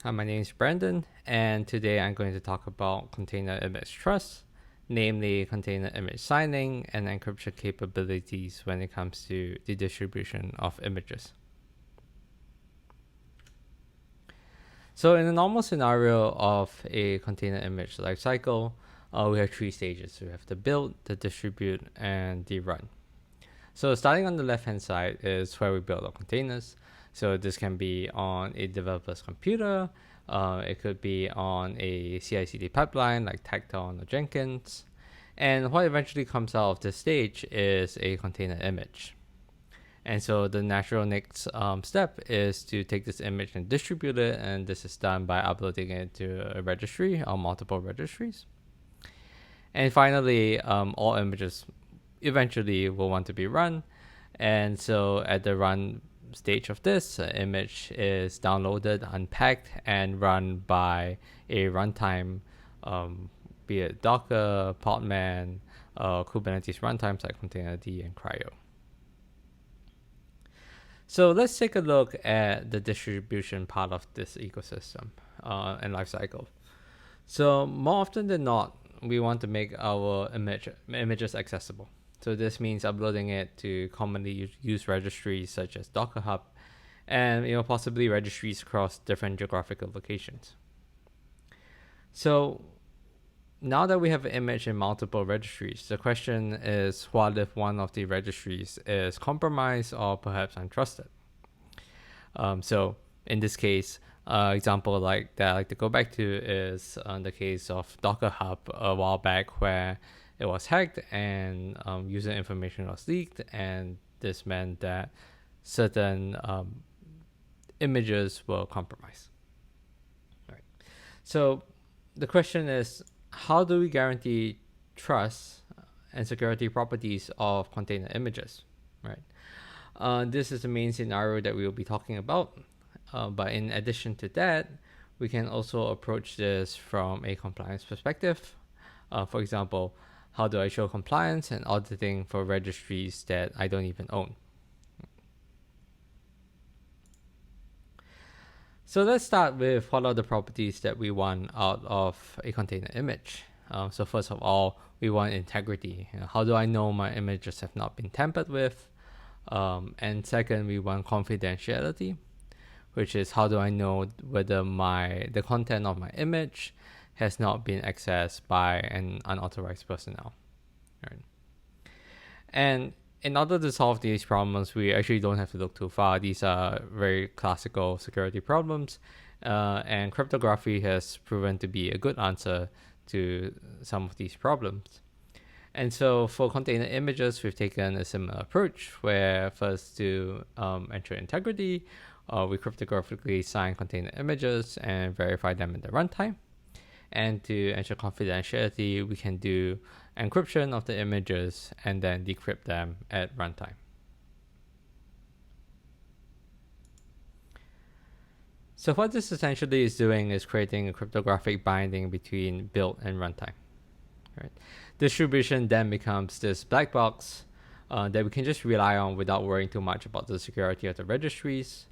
Hi, my name is Brandon, and today I'm going to talk about Container Image Trust, namely container image signing and encryption capabilities when it comes to the distribution of images. So in a normal scenario of a container image lifecycle, we have three stages. We have the build, the distribute, and the run. So starting on the left-hand side is where we build our containers. So this can be on a developer's computer. It could be on a CI/CD pipeline like Tecton or Jenkins. And what eventually comes out of this stage is a container image. And so the natural next step is to take this image and distribute it. And this is done by uploading it to a registry or multiple registries. And finally, all images eventually will want to be run. And so at the run stage of this, image is downloaded, unpacked, and run by a runtime, be it Docker, Podman, Kubernetes runtimes like Containerd and CRI-O. So let's take a look at the distribution part of this ecosystem and lifecycle. So more often than not, we want to make our images accessible. So this means uploading it to commonly used registries such as Docker Hub, and possibly registries across different geographical locations. So now that we have an image in multiple registries, the question is, what if one of the registries is compromised or perhaps untrusted? So in this case, example like that I like to go back to is the case of Docker Hub a while back, where it was hacked and user information was leaked, and this meant that certain images were compromised. Right. So the question is, how do we guarantee trust and security properties of container images? Right. This is the main scenario that we will be talking about. But in addition to that, we can also approach this from a compliance perspective. For example, how do I show compliance and auditing for registries that I don't even own? So let's start with what are the properties that we want out of a container image. So first of all, we want integrity. How do I know my images have not been tampered with? And second, we want confidentiality, which is how do I know whether the content of my image has not been accessed by an unauthorized personnel. Right? And in order to solve these problems, we actually don't have to look too far. These are very classical security problems, and cryptography has proven to be a good answer to some of these problems. And so for container images, we've taken a similar approach, where first to ensure integrity, we cryptographically sign container images and verify them in the runtime. And to ensure confidentiality, we can do encryption of the images and then decrypt them at runtime. So what this essentially is doing is creating a cryptographic binding between build and runtime. Right? Distribution then becomes this black box that we can just rely on without worrying too much about the security of the registries.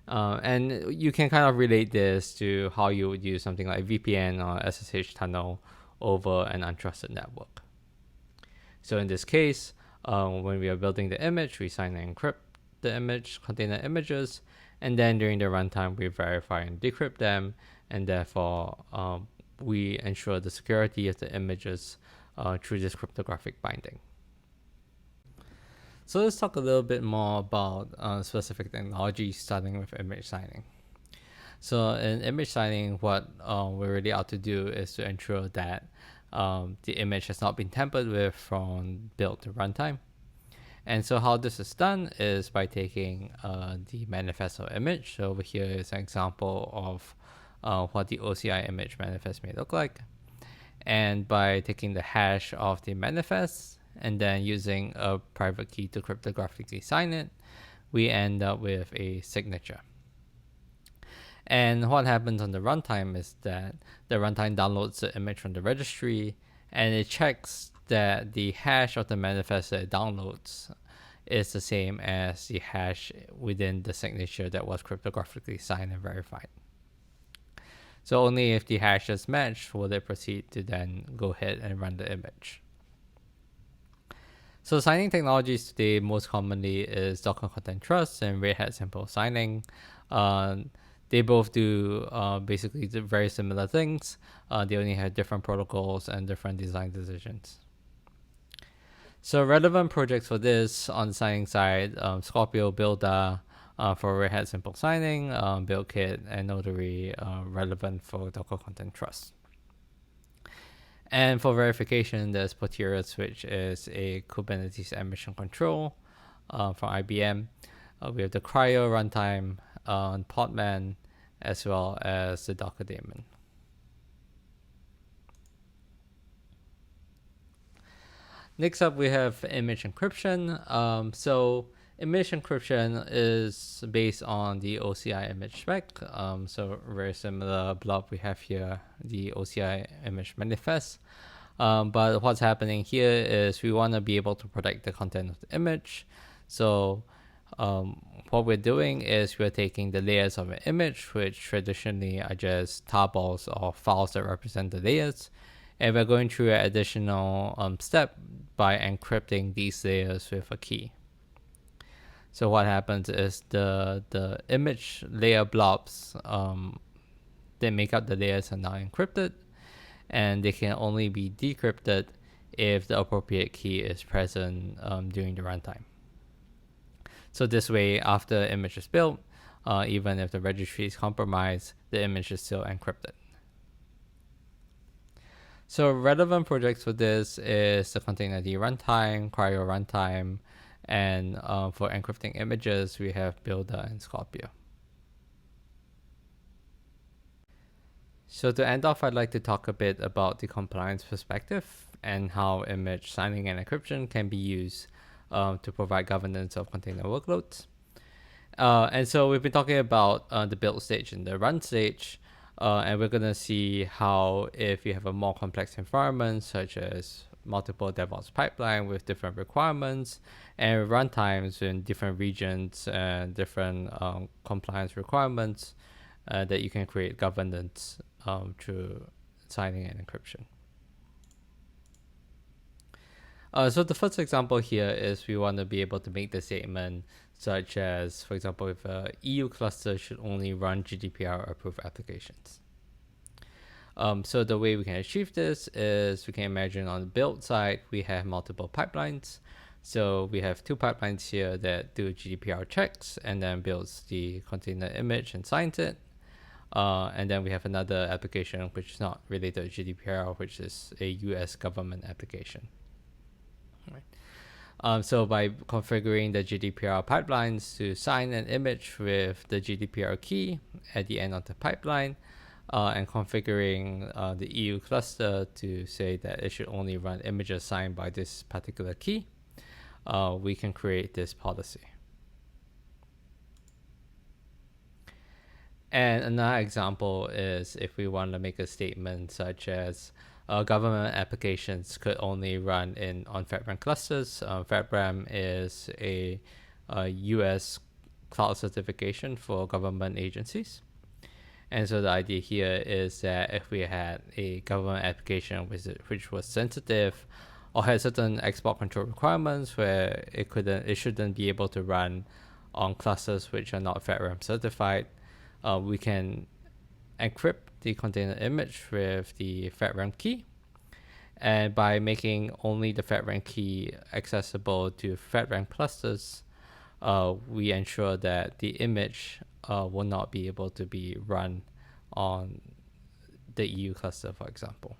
And you can kind of relate this to how you would use something like VPN or SSH tunnel over an untrusted network. So in this case, when we are building the image, we sign and encrypt the image, container images, and then during the runtime, we verify and decrypt them, and therefore we ensure the security of the images through this cryptographic binding. So let's talk a little bit more about specific technologies, starting with image signing. So in image signing, what we're really out to do is to ensure that the image has not been tampered with from build to runtime. And so how this is done is by taking the manifesto image. So over here is an example of what the OCI image manifest may look like. And by taking the hash of the manifest and then using a private key to cryptographically sign it, we end up with a signature. And what happens on the runtime is that the runtime downloads the image from the registry, and it checks that the hash of the manifest that it downloads is the same as the hash within the signature that was cryptographically signed and verified. So only if the hashes match will it proceed to then go ahead and run the image. So signing technologies today most commonly is Docker Content Trust and Red Hat Simple Signing. They both do basically very similar things. They only have different protocols and different design decisions. So relevant projects for this on the signing side, Scorpio, Builder for Red Hat Simple Signing, BuildKit, and Notary relevant for Docker Content Trust. And for verification, there's Portera, which is a Kubernetes admission control from IBM. We have the Cryo runtime on Podman, as well as the Docker daemon. Next up, we have image encryption. So image encryption is based on the OCI image spec. So very similar blob we have here, the OCI image manifest. But what's happening here is we want to be able to protect the content of the image. So what we're doing is we're taking the layers of an image, which traditionally are just tarballs or files that represent the layers. And we're going through an additional step by encrypting these layers with a key. So what happens is the image layer blobs that make up the layers are now encrypted, and they can only be decrypted if the appropriate key is present during the runtime. So this way, after the image is built, even if the registry is compromised, the image is still encrypted. So relevant projects for this is the Containerd runtime, Cryo runtime, and for encrypting images, we have Builder and Scorpio. So to end off, I'd like to talk a bit about the compliance perspective and how image signing and encryption can be used to provide governance of container workloads. And so we've been talking about the build stage and the run stage. And we're going to see how if you have a more complex environment, such as multiple DevOps pipeline with different requirements and runtimes in different regions and different compliance requirements, that you can create governance through signing and encryption. So the first example here is we want to be able to make the statement such as, for example, if a EU cluster should only run GDPR approved applications. So the way we can achieve this is we can imagine on the build side, we have multiple pipelines. So we have two pipelines here that do GDPR checks and then builds the container image and signs it. And then we have another application which is not related to GDPR, which is a US government application. So by configuring the GDPR pipelines to sign an image with the GDPR key at the end of the pipeline, and configuring the EU cluster to say that it should only run images signed by this particular key, we can create this policy. And another example is if we want to make a statement such as government applications could only run on FedRAMP clusters. FedRAMP is a US cloud certification for government agencies. And so the idea here is that if we had a government application which was sensitive or had certain export control requirements where it shouldn't be able to run on clusters which are not FedRAMP certified, we can encrypt the container image with the FedRAMP key. And by making only the FedRAMP key accessible to FedRAMP clusters, we ensure that the image will not be able to be run on the EU cluster, for example.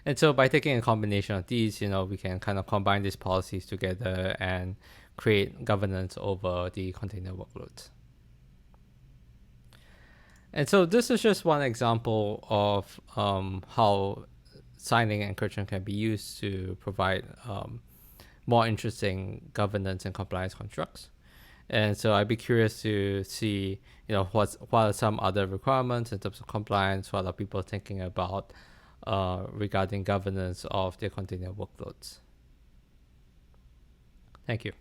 And so by taking a combination of these, we can kind of combine these policies together and create governance over the container workloads. And so this is just one example of how signing and encryption can be used to provide more interesting governance and compliance constructs. And so I'd be curious to see, what are some other requirements in terms of compliance, what are people thinking about regarding governance of their container workloads. Thank you.